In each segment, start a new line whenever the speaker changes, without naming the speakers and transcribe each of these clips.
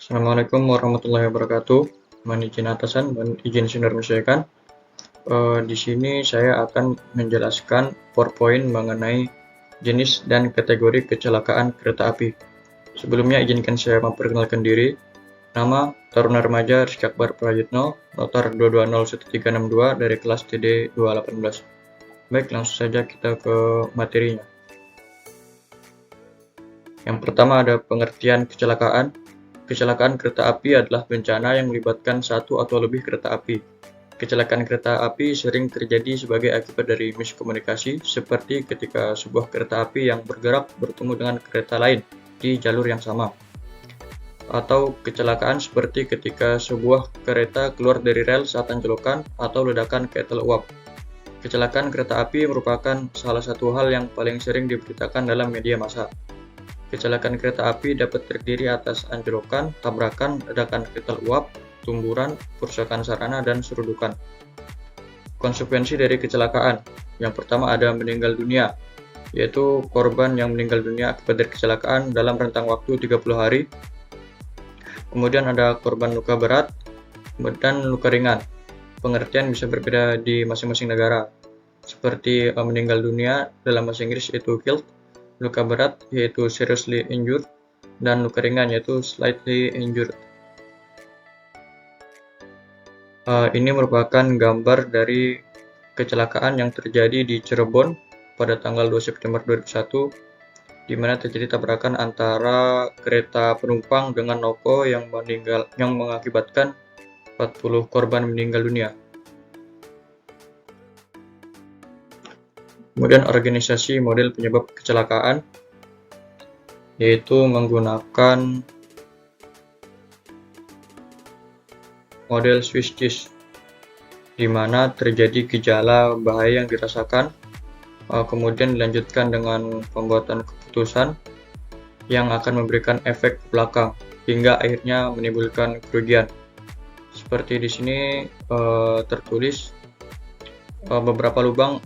Assalamualaikum warahmatullahi wabarakatuh. Mohon izin atasan dan izin senior menyesuaikan. Di sini saya akan menjelaskan PowerPoint mengenai jenis dan kategori kecelakaan kereta api. Sebelumnya izinkan saya memperkenalkan diri. Nama Taruna Remaja Rizky Akbar Prayitno, notar 2201362 dari kelas TD 218. Baik, langsung saja kita ke materinya. Yang pertama ada pengertian kecelakaan. Kecelakaan kereta api adalah bencana yang melibatkan satu atau lebih kereta api. Kecelakaan kereta api sering terjadi sebagai akibat dari miskomunikasi, seperti ketika sebuah kereta api yang bergerak bertemu dengan kereta lain di jalur yang sama. Atau kecelakaan seperti ketika sebuah kereta keluar dari rel saat anjlokan atau ledakan ketel uap. Kecelakaan kereta api merupakan salah satu hal yang paling sering diberitakan dalam media massa. Kecelakaan kereta api dapat terdiri atas anjlokan, tabrakan, ledakan ketel uap, tumburan, kerusakan sarana, dan serudukan. Konsekuensi dari kecelakaan. Yang pertama ada meninggal dunia, yaitu korban yang meninggal dunia akibat dari kecelakaan dalam rentang waktu 30 hari. Kemudian ada korban luka berat dan luka ringan. Pengertian bisa berbeda di masing-masing negara. Seperti meninggal dunia dalam bahasa Inggris yaitu killed, luka berat yaitu seriously injured, dan luka ringan yaitu slightly injured. Ini merupakan gambar dari kecelakaan yang terjadi di Cirebon pada tanggal 2 September 2001, di mana terjadi tabrakan antara kereta penumpang dengan loko yang mengakibatkan 40 korban meninggal dunia. Kemudian organisasi model penyebab kecelakaan, yaitu menggunakan model Swiss cheese, di mana terjadi gejala bahaya yang dirasakan, kemudian dilanjutkan dengan pembuatan keputusan yang akan memberikan efek belakang hingga akhirnya menimbulkan kerugian. Seperti di sini tertulis beberapa lubang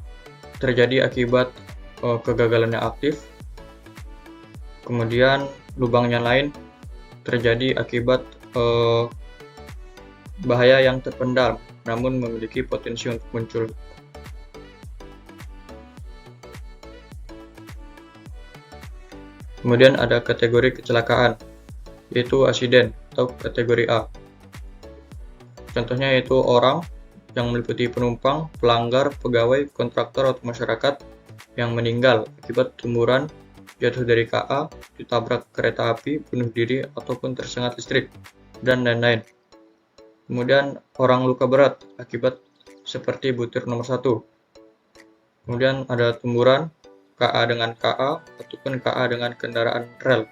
terjadi akibat kegagalannya aktif, kemudian lubang yang lain terjadi akibat bahaya yang terpendam namun memiliki potensi untuk muncul. Kemudian ada kategori kecelakaan, yaitu asiden atau kategori A. Contohnya yaitu orang yang meliputi penumpang, pelanggar, pegawai, kontraktor atau masyarakat yang meninggal akibat tumburan, jatuh dari KA, ditabrak kereta api, bunuh diri, ataupun tersengat listrik, dan lain-lain. Kemudian orang luka berat akibat seperti butir nomor 1. Kemudian ada tumburan, KA dengan KA, ataupun KA dengan kendaraan rel.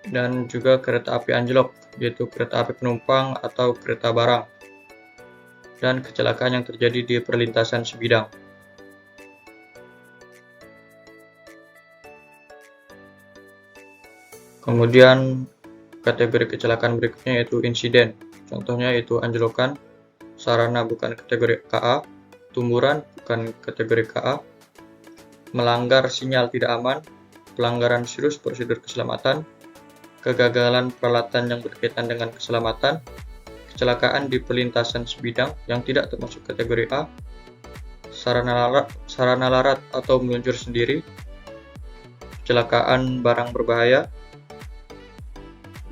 Dan juga kereta api anjlok, yaitu kereta api penumpang atau kereta barang. Dan kecelakaan yang terjadi di perlintasan sebidang. Kemudian kategori kecelakaan berikutnya yaitu insiden. Contohnya yaitu anjlokan, sarana bukan kategori KA, tumburan bukan kategori KA, melanggar sinyal tidak aman, pelanggaran serius prosedur keselamatan, kegagalan peralatan yang berkaitan dengan keselamatan, kecelakaan di perlintasan sebidang yang tidak termasuk kategori A, sarana larat atau meluncur sendiri, kecelakaan barang berbahaya,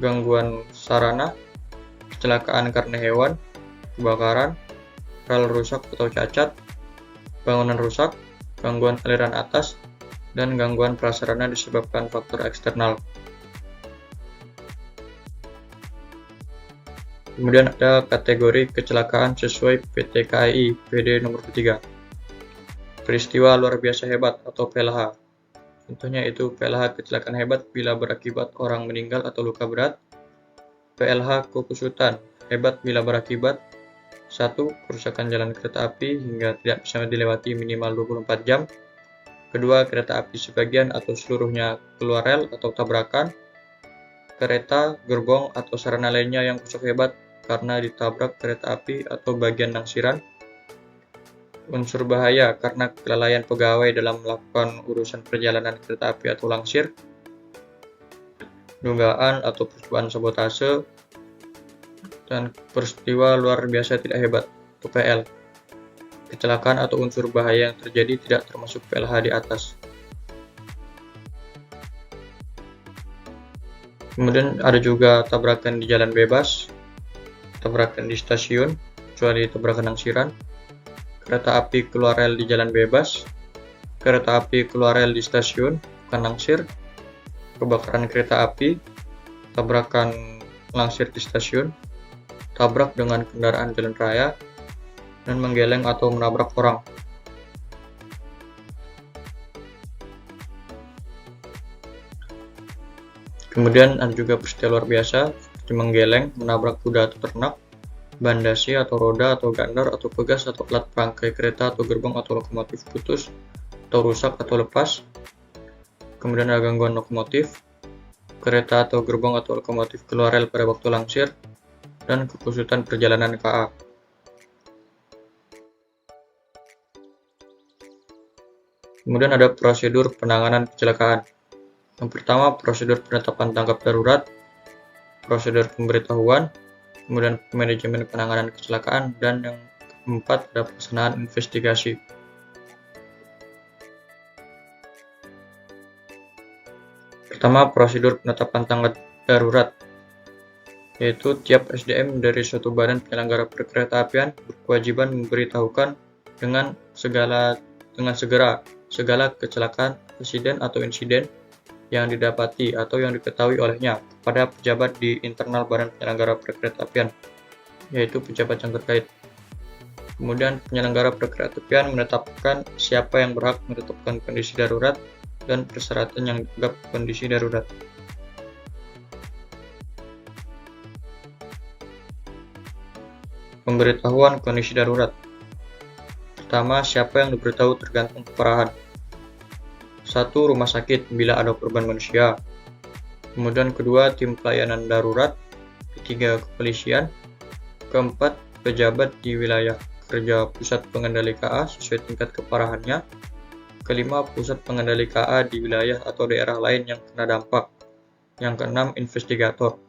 gangguan sarana, kecelakaan karena hewan, kebakaran, rel rusak atau cacat, bangunan rusak, gangguan aliran atas, dan gangguan prasarana disebabkan faktor eksternal. Kemudian ada kategori kecelakaan sesuai PT KAI PD nomor 3. Peristiwa luar biasa hebat atau PLH. Contohnya itu PLH kecelakaan hebat bila berakibat orang meninggal atau luka berat. PLH kukusutan hebat bila berakibat 1. Kerusakan jalan kereta api hingga tidak bisa dilewati minimal 24 jam. Kedua, kereta api sebagian atau seluruhnya keluar rel atau tabrakan. Kereta, gerbong, atau sarana lainnya yang rusak hebat karena ditabrak kereta api atau bagian langsiran. Unsur bahaya karena kelalaian pegawai dalam melakukan urusan perjalanan kereta api atau langsir. dugaan atau percobaan sabotase, dan peristiwa luar biasa tidak hebat atau PL. Kecelakaan atau unsur bahaya yang terjadi tidak termasuk PLH di atas. Kemudian ada juga tabrakan di jalan bebas, tabrakan di stasiun, kecuali tabrakan angsiran, kereta api keluar rel di jalan bebas, kereta api keluar rel di stasiun, bukan langsir, kebakaran kereta api, tabrakan langsir di stasiun, tabrak dengan kendaraan jalan raya, dan menggeleng atau menabrak orang. Kemudian ada juga peristiwa luar biasa seperti menggeleng, menabrak kuda atau ternak, bandasi atau roda atau gandar atau pegas atau alat perangkai kereta atau gerbong atau lokomotif putus atau rusak atau lepas. Kemudian ada gangguan lokomotif, kereta atau gerbong atau lokomotif keluar rel pada waktu langsir, dan kekusutan perjalanan KA. Kemudian ada prosedur penanganan kecelakaan. Yang pertama, prosedur penetapan tanggap darurat, prosedur pemberitahuan, kemudian manajemen penanganan kecelakaan, dan yang keempat ada pelaksanaan investigasi. Pertama, prosedur penetapan tanggap darurat, yaitu tiap SDM dari suatu badan penyelenggara perkeretaapian berkewajiban memberitahukan dengan segera segala kecelakaan, insiden atau insiden yang didapati atau yang diketahui olehnya kepada pejabat di internal badan penyelenggara perkeretaapian, yaitu pejabat yang terkait. Kemudian penyelenggara perkeretaapian menetapkan siapa yang berhak menetapkan kondisi darurat dan persyaratan yang dianggap kondisi darurat. Pemberitahuan kondisi darurat. Pertama, siapa yang diberitahu tergantung keparahan. 1. Rumah sakit bila ada korban manusia. Kemudian kedua, tim pelayanan darurat. Ketiga, kepolisian. Keempat, pejabat di wilayah kerja pusat pengendali KA sesuai tingkat keparahannya. Kelima, pusat pengendali KA di wilayah atau daerah lain yang kena dampak. Yang keenam, investigator.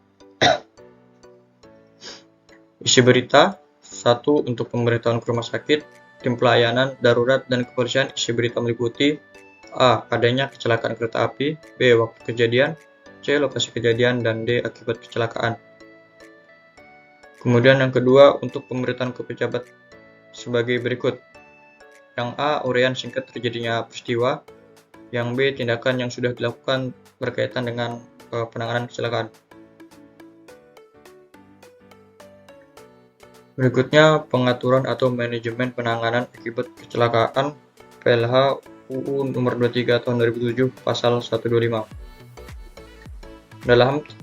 Isi berita. 1. Untuk pemberitahuan ke rumah sakit, tim pelayanan darurat dan kepolisian. Isi berita meliputi A. Adanya kecelakaan kereta api, B. Waktu kejadian, C. Lokasi kejadian, dan D. Akibat kecelakaan. Kemudian yang kedua, untuk pemberitaan ke pejabat sebagai berikut. Yang A. Uraian singkat terjadinya peristiwa. Yang B. Tindakan yang sudah dilakukan berkaitan dengan penanganan kecelakaan. Berikutnya, pengaturan atau manajemen penanganan akibat kecelakaan PLH UU nomor 23 tahun 2007 pasal 125.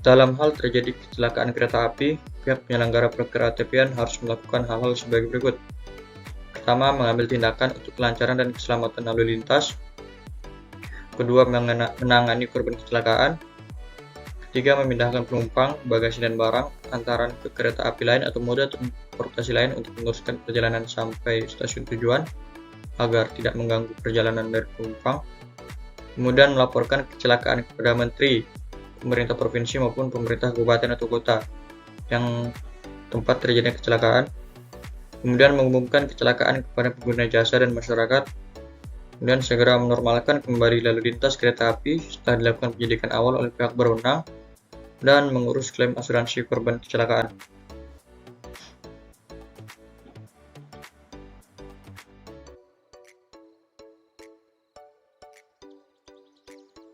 Dalam hal terjadi kecelakaan kereta api, pihak penyelenggara perkeretaapian harus melakukan hal-hal sebagai berikut. Pertama, mengambil tindakan untuk kelancaran dan keselamatan lalu lintas. Kedua, menangani korban kecelakaan. Ketiga, memindahkan penumpang, bagasi dan barang antara ke kereta api lain atau moda transportasi lain untuk meneruskan perjalanan sampai stasiun tujuan agar tidak mengganggu perjalanan dari penumpang. Kemudian melaporkan kecelakaan kepada menteri, pemerintah provinsi maupun pemerintah kabupaten atau kota yang tempat terjadinya kecelakaan. Kemudian mengumumkan kecelakaan kepada pengguna jasa dan masyarakat. Kemudian segera menormalkan kembali lalu lintas kereta api setelah dilakukan penyidikan awal oleh pihak berwenang dan mengurus klaim asuransi korban kecelakaan.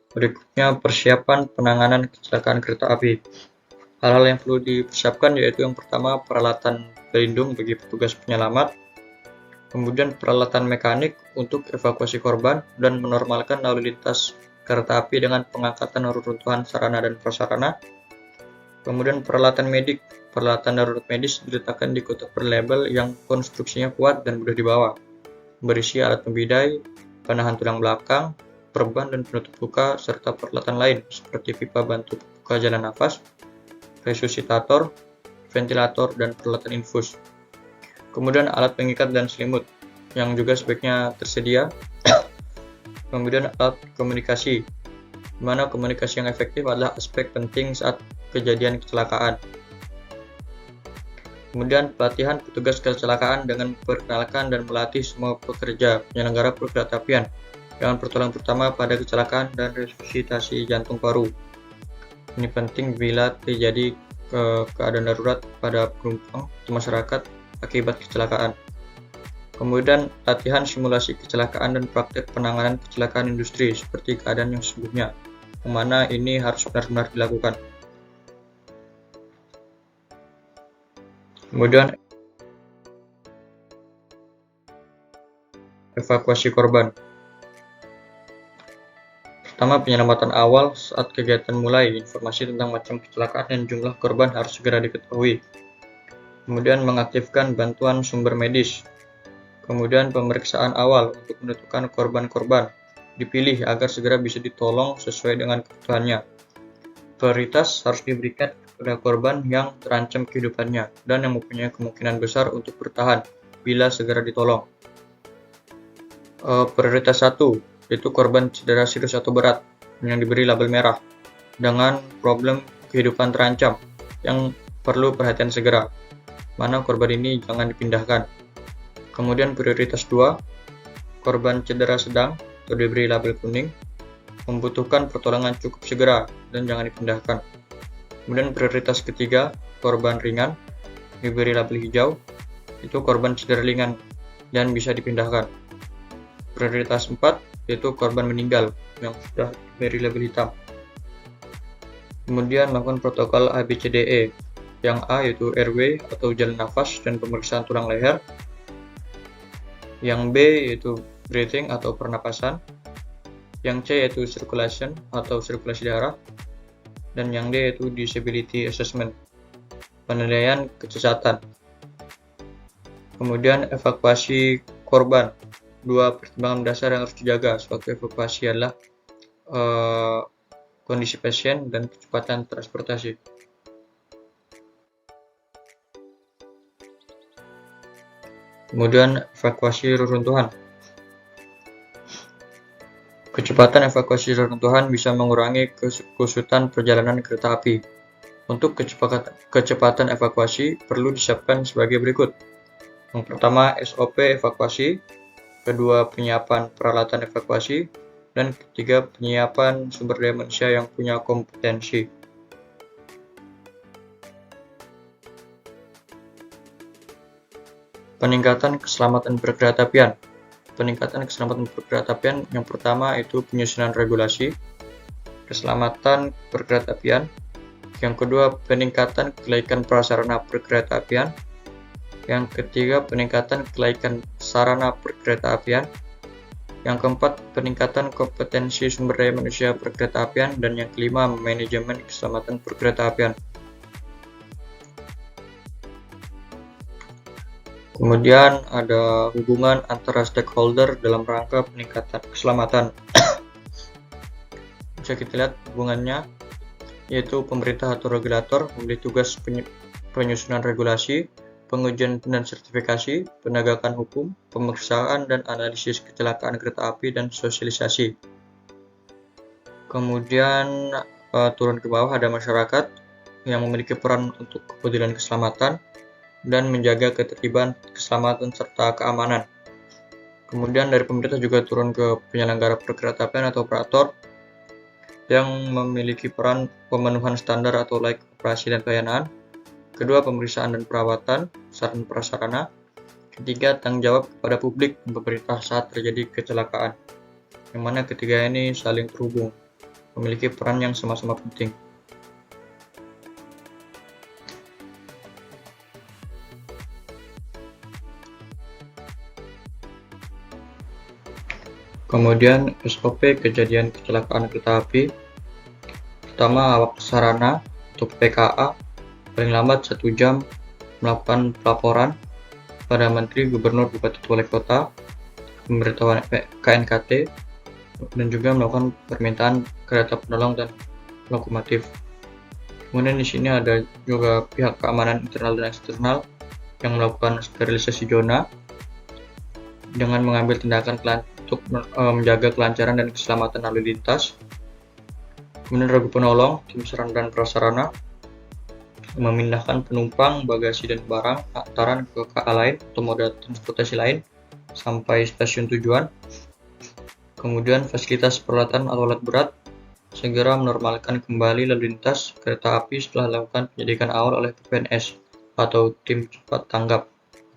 Berikutnya, persiapan penanganan kecelakaan kereta api. Hal-hal yang perlu dipersiapkan yaitu yang pertama, peralatan pelindung bagi petugas penyelamat, kemudian peralatan mekanik untuk evakuasi korban dan menormalkan lalu lintas kereta api dengan pengangkatan reruntuhan sarana dan prasarana. Kemudian peralatan medik, peralatan darurat medis diletakkan di kotak berlabel yang konstruksinya kuat dan mudah dibawa, berisi alat pembidai, penahan tulang belakang, perban dan penutup luka, serta peralatan lain seperti pipa bantu buka jalan nafas, resusitator, ventilator, dan peralatan infus. Kemudian alat pengikat dan selimut yang juga sebaiknya tersedia. Kemudian alat komunikasi di mana komunikasi yang efektif adalah aspek penting saat kejadian kecelakaan. Kemudian pelatihan petugas kecelakaan dengan memperkenalkan dan melatih semua pekerja penyelenggara perkeretaapian dengan pertolongan pertama pada kecelakaan dan resusitasi jantung paru. Ini penting bila terjadi keadaan darurat pada penumpang atau masyarakat akibat kecelakaan. Kemudian latihan simulasi kecelakaan dan praktek penanganan kecelakaan industri seperti keadaan yang sesungguhnya, yang mana ini harus benar-benar dilakukan. Kemudian evakuasi korban. Pertama, penyelamatan awal saat kegiatan mulai. Informasi tentang macam kecelakaan dan jumlah korban harus segera diketahui. Kemudian mengaktifkan bantuan sumber medis. Kemudian pemeriksaan awal untuk menentukan korban-korban dipilih agar segera bisa ditolong sesuai dengan kebutuhannya. Prioritas harus diberikan kepada korban yang terancam kehidupannya dan yang mempunyai kemungkinan besar untuk bertahan bila segera ditolong. Prioritas 1 yaitu korban cedera serius atau berat yang diberi label merah dengan problem kehidupan terancam yang perlu perhatian segera, mana korban ini jangan dipindahkan. Kemudian prioritas 2, korban cedera sedang atau diberi label kuning, membutuhkan pertolongan cukup segera dan jangan dipindahkan. Kemudian prioritas ketiga, korban ringan, diberi label hijau, itu korban cedera ringan dan bisa dipindahkan. Prioritas 4, yaitu korban meninggal yang sudah diberi label hitam. Kemudian melakukan protokol ABCDE, yang A yaitu airway atau jalan nafas dan pemeriksaan tulang leher, yang B yaitu breathing atau pernapasan, yang C yaitu circulation atau sirkulasi darah, dan yang D yaitu disability assessment, penilaian kecacatan. Kemudian evakuasi korban. 2 pertimbangan dasar yang harus dijaga suatu evakuasi adalah kondisi pasien dan kecepatan transportasi. Kemudian evakuasi reruntuhan. Kecepatan evakuasi reruntuhan bisa mengurangi kesulitan perjalanan kereta api. Untuk kecepatan evakuasi perlu disiapkan sebagai berikut. Yang pertama, SOP evakuasi, kedua, penyiapan peralatan evakuasi, dan ketiga, penyiapan sumber daya manusia yang punya kompetensi. Peningkatan keselamatan perkeretaapian. Peningkatan keselamatan perkeretaapian yang pertama itu penyusunan regulasi keselamatan perkeretaapian. Yang kedua, peningkatan kelaikan prasarana perkeretaapian. Yang ketiga, peningkatan kelaikan sarana perkeretaapian. Yang keempat, peningkatan kompetensi sumber daya manusia perkeretaapian. Dan yang kelima, manajemen keselamatan perkeretaapian. Kemudian ada hubungan antara stakeholder dalam rangka peningkatan keselamatan. Bisa kita lihat hubungannya, yaitu pemerintah atau regulator memiliki tugas penyusunan regulasi, pengujian dan sertifikasi, penegakan hukum, pemeriksaan dan analisis kecelakaan kereta api, dan sosialisasi. Kemudian turun ke bawah ada masyarakat yang memiliki peran untuk kepedulian keselamatan dan menjaga ketertiban, keselamatan, serta keamanan. Kemudian dari pemerintah juga turun ke penyelenggara perkeretaapian atau operator yang memiliki peran pemenuhan standar atau layak operasi dan pelayanan. Kedua, pemeriksaan dan perawatan sarana prasarana. Ketiga, tanggung jawab kepada publik dan pemerintah saat terjadi kecelakaan. Yang mana ketiga ini saling terhubung, memiliki peran yang sama-sama penting. Kemudian SOP kejadian kecelakaan kereta api. Pertama, awak sarana atau PKA paling lambat 1 jam melakukan pelaporan pada Menteri, Gubernur, Bupati, Wali Kota, pemberitahuan KNKT, dan juga melakukan permintaan kereta penolong dan lokomotif. Kemudian di sini ada juga pihak keamanan internal dan eksternal yang melakukan sterilisasi zona dengan mengambil tindakan untuk menjaga kelancaran dan keselamatan lalu lintas. Kemudian regu penolong, tim sarana dan prasarana, memindahkan penumpang, bagasi, dan barang antara ke KA lain atau moda transportasi lain sampai stasiun tujuan. Kemudian fasilitas peralatan atau alat berat, segera menormalkan kembali lalu lintas kereta api setelah dilakukan penyelidikan awal oleh PPNS atau tim cepat tanggap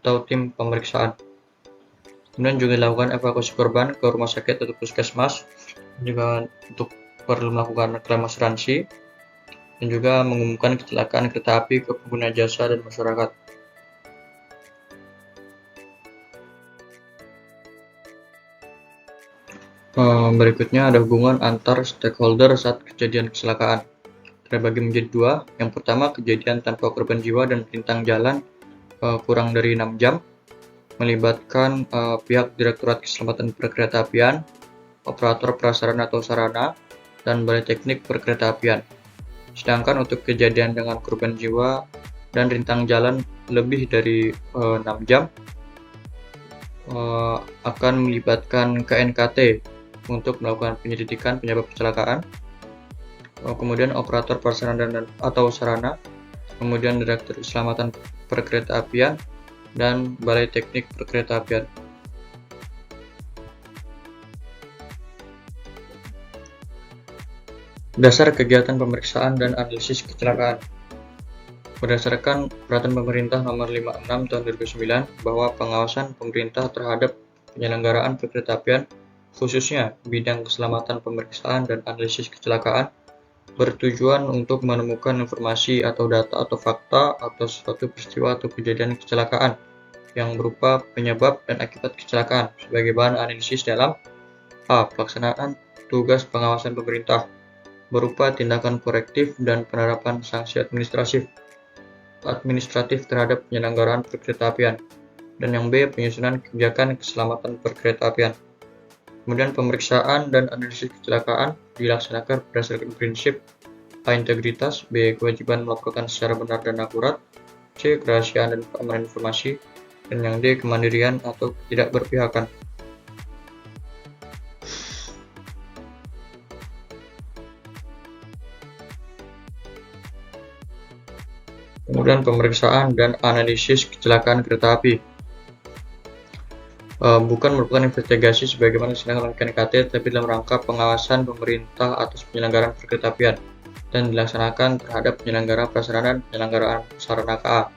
atau tim pemeriksaan. Kemudian juga dilakukan evakuasi korban ke rumah sakit atau puskesmas, juga untuk perlu melakukan klaim asuransi, dan juga mengumumkan kecelakaan kereta api ke pengguna jasa dan masyarakat. Berikutnya ada hubungan antar stakeholder saat kejadian kecelakaan. Terbagi menjadi dua. Yang pertama, kejadian tanpa korban jiwa dan melintang jalan kurang dari 6 jam, melibatkan pihak Direktorat Keselamatan Perkeretaapian, operator prasarana atau sarana, dan Balai Teknik Perkeretaapian. Sedangkan untuk kejadian dengan korban jiwa dan rintang jalan lebih dari 6 jam akan melibatkan KNKT untuk melakukan penyelidikan penyebab kecelakaan, kemudian operator prasarana atau sarana, kemudian Direktur Keselamatan Perkeretaapian, dan Balai Teknik Perkeretaapian. Dasar kegiatan pemeriksaan dan analisis kecelakaan. Berdasarkan Peraturan Pemerintah Nomor 56 Tahun 2009 bahwa pengawasan pemerintah terhadap penyelenggaraan perkeretaapian, khususnya bidang keselamatan pemeriksaan dan analisis kecelakaan, bertujuan untuk menemukan informasi atau data atau fakta atas suatu peristiwa atau kejadian kecelakaan yang berupa penyebab dan akibat kecelakaan sebagai bahan analisis dalam pelaksanaan tugas pengawasan pemerintah berupa tindakan korektif dan penerapan sanksi administratif terhadap penyelenggaraan perkeretaapian, dan yang B, penyusunan kebijakan keselamatan perkeretaapian. Kemudian pemeriksaan dan analisis kecelakaan dilaksanakan berdasarkan prinsip A. Integritas, B. Kewajiban melaporkan secara benar dan akurat, C. Kerahasiaan dan keamanan informasi, dan yang D. Kemandirian atau ketidakberpihakan. Kemudian pemeriksaan dan analisis kecelakaan kereta api. Bukan merupakan investigasi sebagaimana sedang oleh KNKT, tapi dalam rangka pengawasan pemerintah atas penyelenggaraan perkeretaapian dan dilaksanakan terhadap penyelenggara prasarana dan penyelenggaraan sarana KA.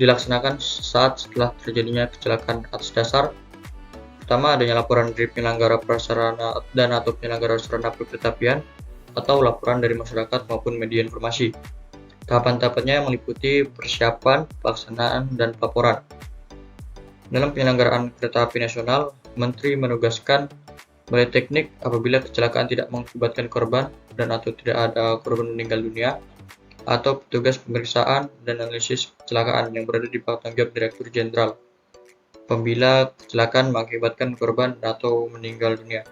Dilaksanakan saat setelah terjadinya kecelakaan atas dasar pertama, adanya laporan dari penyelenggara prasarana dan atau penyelenggara sarana perkeretaapian atau laporan dari masyarakat maupun media informasi. Tahapan-tahapannya meliputi persiapan, pelaksanaan, dan pelaporan. Dalam penyelenggaraan kereta api nasional, Menteri menugaskan Balai Teknik apabila kecelakaan tidak mengakibatkan korban dan atau tidak ada korban meninggal dunia, atau petugas pemeriksaan dan analisis kecelakaan yang berada di bawah tanggung jawab Direktur Jenderal apabila kecelakaan mengakibatkan korban atau meninggal dunia.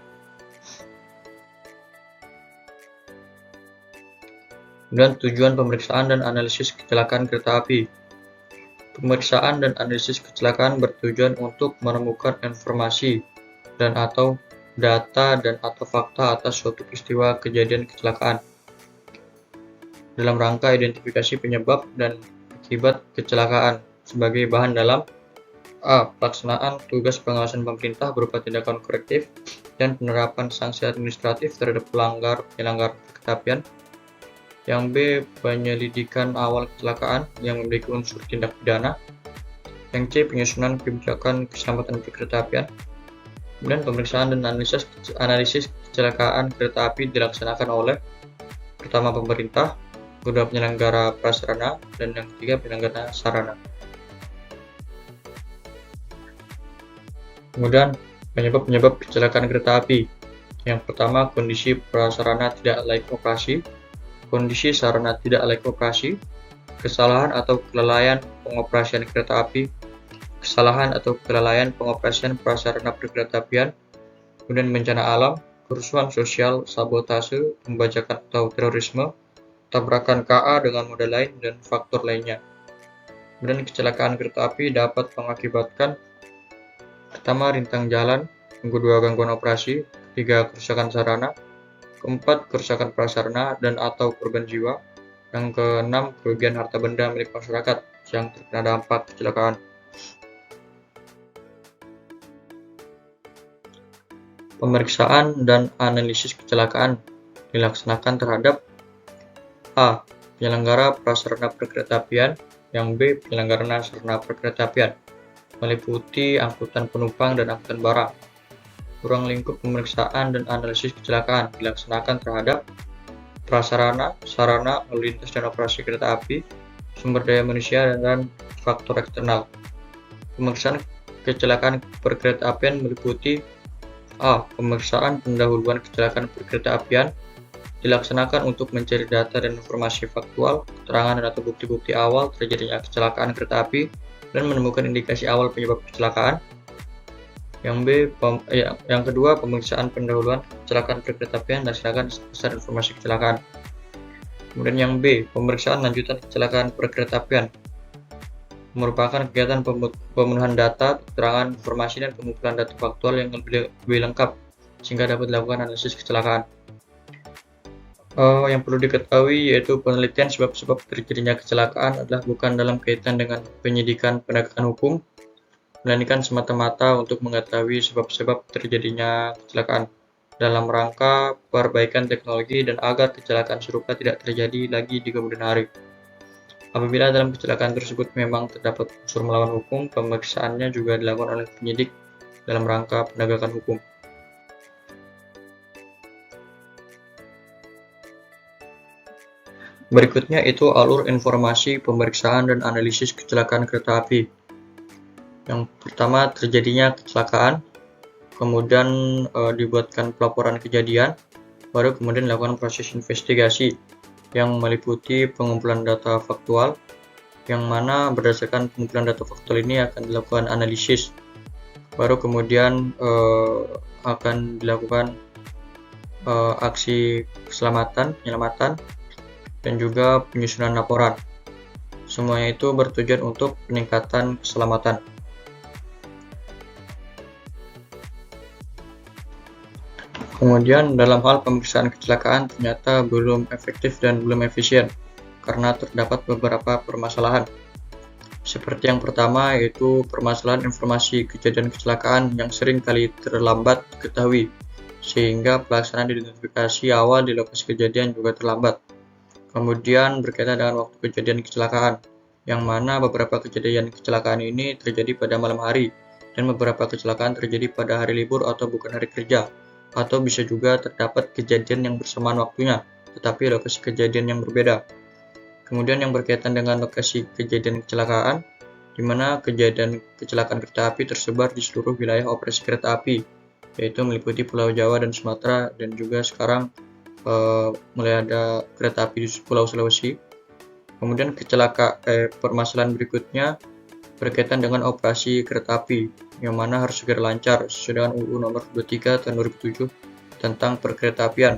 Dan tujuan pemeriksaan dan analisis kecelakaan kereta api. Pemeriksaan dan analisis kecelakaan bertujuan untuk menemukan informasi dan atau data dan atau fakta atas suatu peristiwa kejadian kecelakaan dalam rangka identifikasi penyebab dan akibat kecelakaan sebagai bahan dalam A. Pelaksanaan tugas pengawasan pemerintah berupa tindakan korektif dan penerapan sanksi administratif terhadap pelanggar penyelenggaraan perkeretaapian. Yang B. Penyelidikan awal kecelakaan yang memiliki unsur tindak pidana. Yang C. Penyusunan kebijakan keselamatan perkeretaapian. Kemudian pemeriksaan dan analisis kecelakaan kereta api dilaksanakan oleh pertama pemerintah, kedua penyelenggara prasarana, dan yang ketiga penyelenggara sarana. Kemudian penyebab kecelakaan kereta api. Yang pertama, kondisi prasarana tidak layak operasi. Kondisi sarana tidak layak operasi, kesalahan atau kelalaian pengoperasian kereta api, kesalahan atau kelalaian pengoperasian prasarana perkeretaapian, kemudian bencana alam, kerusuhan sosial, sabotase, pembajakan atau terorisme, tabrakan KA dengan moda lain, dan faktor lainnya. Kemudian kecelakaan kereta api dapat mengakibatkan pertama, rintang jalan, kedua, gangguan operasi, ketiga, kerusakan sarana, keempat, kerusakan prasarana dan atau korban jiwa. Yang keenam, kerugian harta benda milik masyarakat yang terkena dampak kecelakaan. Pemeriksaan dan analisis kecelakaan dilaksanakan terhadap A. Penyelenggara prasarana perkeretaapian, yang B. Penyelenggara sarana perkeretaapian, meliputi angkutan penumpang dan angkutan barang. Ruang lingkup pemeriksaan dan analisis kecelakaan dilaksanakan terhadap prasarana, sarana, lalu lintas dan operasi kereta api, sumber daya manusia, dan faktor eksternal. Pemeriksaan kecelakaan perkeretaapian meliputi A. Pemeriksaan pendahuluan kecelakaan perkeretaapian dilaksanakan untuk mencari data dan informasi faktual, keterangan dan atau bukti-bukti awal terjadinya kecelakaan kereta api dan menemukan indikasi awal penyebab kecelakaan. Yang kedua, pemeriksaan pendahuluan kecelakaan perkeretaapian dilaksanakan berdasarkan informasi kecelakaan. Kemudian yang B, pemeriksaan lanjutan kecelakaan perkeretaapian merupakan kegiatan pemenuhan data, keterangan, informasi, dan pengumpulan data faktual yang lebih lengkap sehingga dapat dilakukan analisis kecelakaan. Yang perlu diketahui yaitu penelitian sebab-sebab terjadinya kecelakaan adalah bukan dalam kaitan dengan penyidikan penegakan hukum, melainkan semata-mata untuk mengetahui sebab-sebab terjadinya kecelakaan dalam rangka perbaikan teknologi dan agar kecelakaan serupa tidak terjadi lagi di kemudian hari. Apabila dalam kecelakaan tersebut memang terdapat unsur melawan hukum, pemeriksaannya juga dilakukan oleh penyidik dalam rangka penegakan hukum. Berikutnya itu alur informasi pemeriksaan dan analisis kecelakaan kereta api. Yang pertama, terjadinya kecelakaan, kemudian dibuatkan pelaporan kejadian, baru kemudian dilakukan proses investigasi yang meliputi pengumpulan data faktual, yang mana berdasarkan pengumpulan data faktual ini akan dilakukan analisis, baru kemudian akan dilakukan aksi penyelamatan, dan juga penyusunan laporan. Semuanya itu bertujuan untuk peningkatan keselamatan. Kemudian dalam hal pemeriksaan kecelakaan ternyata belum efektif dan belum efisien karena terdapat beberapa permasalahan. Seperti yang pertama yaitu permasalahan informasi kejadian kecelakaan yang sering kali terlambat diketahui, sehingga pelaksanaan identifikasi awal di lokasi kejadian juga terlambat. Kemudian berkaitan dengan waktu kejadian kecelakaan, yang mana beberapa kejadian kecelakaan ini terjadi pada malam hari, dan beberapa kecelakaan terjadi pada hari libur atau bukan hari kerja, atau bisa juga terdapat kejadian yang bersamaan waktunya, tetapi lokasi kejadian yang berbeda. Kemudian yang berkaitan dengan lokasi kejadian kecelakaan, di mana kejadian kecelakaan kereta api tersebar di seluruh wilayah operasi kereta api, yaitu meliputi Pulau Jawa dan Sumatera, dan juga sekarang mulai ada kereta api di Pulau Sulawesi. Kemudian permasalahan berikutnya berkaitan dengan operasi kereta api, yang mana harus segera lancar sesuai dengan UU Nomor 23 Tahun 2007 tentang perkeretaapian,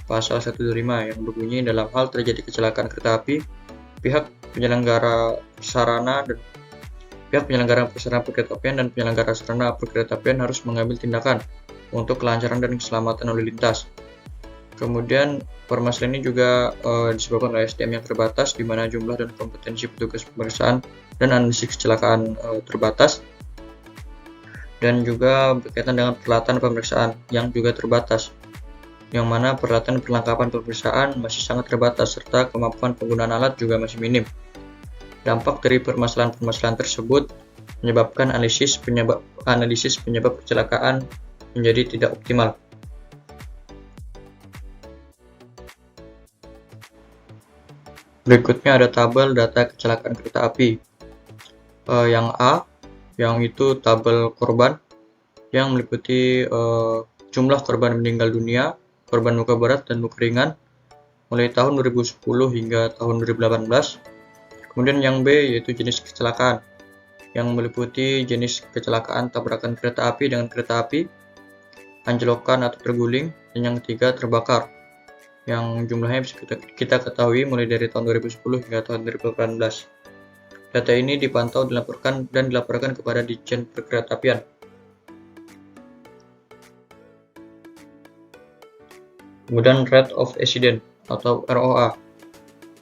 pasal 125 yang berbunyi dalam hal terjadi kecelakaan kereta api, pihak penyelenggara sarana perkeretaapian dan penyelenggara sarana perkeretaapian harus mengambil tindakan untuk kelancaran dan keselamatan lalu lintas. Kemudian permasalahan ini juga disebabkan oleh SDM yang terbatas, di mana jumlah dan kompetensi petugas pemeriksaan dan analisis kecelakaan terbatas, dan juga berkaitan dengan peralatan pemeriksaan yang juga terbatas, yang mana peralatan perlengkapan pemeriksaan masih sangat terbatas serta kemampuan penggunaan alat juga masih minim. Dampak dari permasalahan-permasalahan tersebut menyebabkan analisis penyebab kecelakaan menjadi tidak optimal. Berikutnya ada tabel data kecelakaan kereta api. Yang A, yang itu tabel korban, yang meliputi jumlah korban meninggal dunia, korban luka berat dan luka ringan, mulai tahun 2010 hingga tahun 2018. Kemudian yang B, yaitu jenis kecelakaan, yang meliputi jenis kecelakaan tabrakan kereta api dengan kereta api, anjlokan atau terguling, dan yang ketiga terbakar, yang jumlahnya bisa kita ketahui mulai dari tahun 2010 hingga tahun 2018. Data ini dipantau dan dilaporkan kepada Ditjen Perkeretaapian. Kemudian rate of accident atau ROA.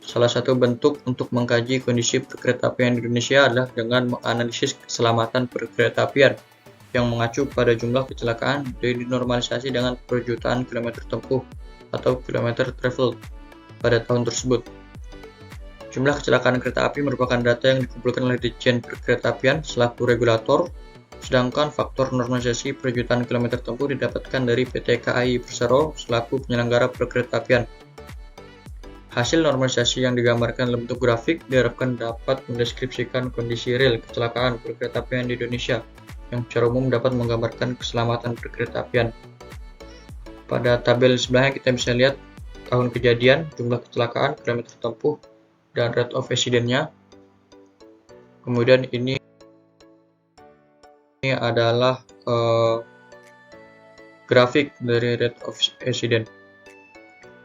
Salah satu bentuk untuk mengkaji kondisi perkeretaapian di Indonesia adalah dengan menganalisis keselamatan perkeretaapian yang mengacu pada jumlah kecelakaan dan dinormalisasi dengan per jutaan kilometer tempuh atau kilometer traveled pada tahun tersebut. Jumlah kecelakaan kereta api merupakan data yang dikumpulkan oleh Ditjen Perkeretaapian selaku regulator, sedangkan faktor normalisasi per jutaan kilometer tempuh didapatkan dari PT KAI Persero selaku penyelenggara perkeretaapian. Hasil normalisasi yang digambarkan dalam bentuk grafik diharapkan dapat mendeskripsikan kondisi real kecelakaan perkeretaapian di Indonesia yang secara umum dapat menggambarkan keselamatan perkeretaapian. Pada tabel sebelahnya kita bisa lihat tahun kejadian, jumlah kecelakaan, kilometer tempuh, dan rate of accident-nya. Kemudian ini adalah grafik dari rate of accident,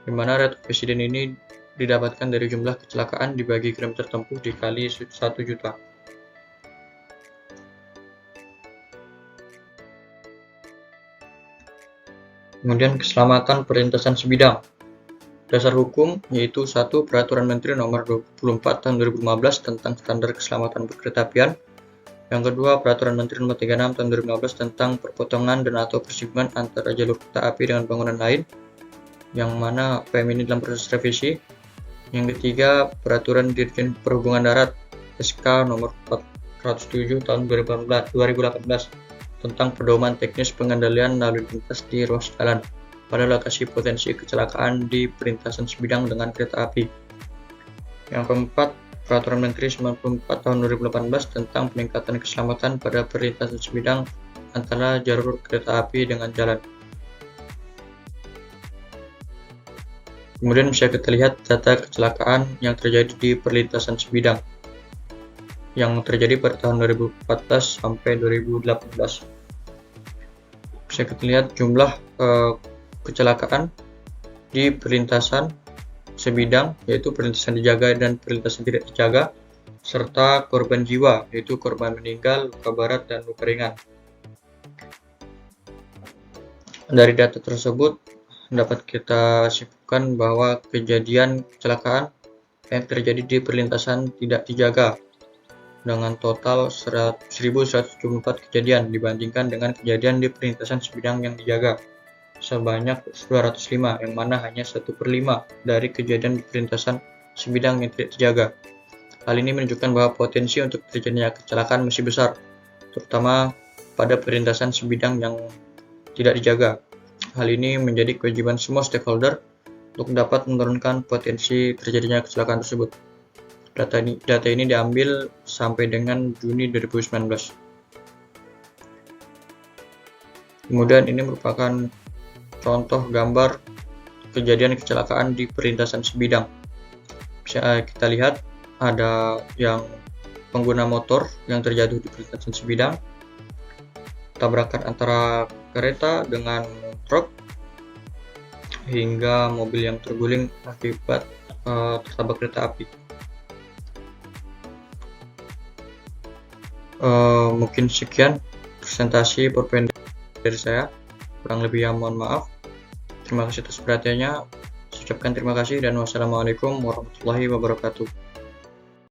di mana rate of accident ini didapatkan dari jumlah kecelakaan dibagi kilometer tempuh dikali 1 juta. Kemudian keselamatan perlintasan sebidang. Dasar hukum yaitu 1. Peraturan Menteri Nomor 24 Tahun 2015 tentang standar keselamatan perkeretaapian. Yang kedua, Peraturan Menteri Nomor 36 Tahun 2015 tentang perpotongan dan atau persinggungan antara jalur kereta api dengan bangunan lain, yang mana PM ini dalam proses revisi. Yang ketiga, Peraturan Dirjen Perhubungan Darat SK Nomor 407 Tahun 2018 tentang pedoman teknis pengendalian lalu lintas di ruas jalan pada lokasi potensi kecelakaan di perlintasan sebidang dengan kereta api. Yang keempat, Peraturan Menteri 94 Tahun 2018 tentang peningkatan keselamatan pada perlintasan sebidang antara jalur kereta api dengan jalan. Kemudian bisa kita lihat data kecelakaan yang terjadi di perlintasan sebidang yang terjadi pada tahun 2014 sampai 2018. Bisa kita lihat jumlah kecelakaan di perlintasan sebidang, yaitu perlintasan dijaga dan perlintasan tidak dijaga, serta korban jiwa, yaitu korban meninggal, luka berat, dan luka ringan. Dari data tersebut dapat kita simpulkan bahwa kejadian kecelakaan yang terjadi di perlintasan tidak dijaga dengan total 1174 kejadian dibandingkan dengan kejadian di perlintasan sebidang yang dijaga sebanyak 205, yang mana hanya 1/5 dari kejadian di perlintasan sebidang yang tidak dijaga. Hal ini menunjukkan bahwa potensi untuk terjadinya kecelakaan masih besar, terutama pada perlintasan sebidang yang tidak dijaga. Hal ini menjadi kewajiban semua stakeholder untuk dapat menurunkan potensi terjadinya kecelakaan tersebut. Data ini diambil sampai dengan Juni 2019. Kemudian ini merupakan contoh gambar kejadian kecelakaan di perlintasan sebidang. Bisa kita lihat ada yang pengguna motor yang terjatuh di perlintasan sebidang, tabrakan antara kereta dengan truk, hingga mobil yang terguling akibat tertabrak kereta api. Mungkin sekian presentasi PowerPoint dari saya, kurang lebih mohon maaf. Terima kasih atas perhatiannya. Saya ucapkan terima kasih dan wassalamualaikum warahmatullahi wabarakatuh.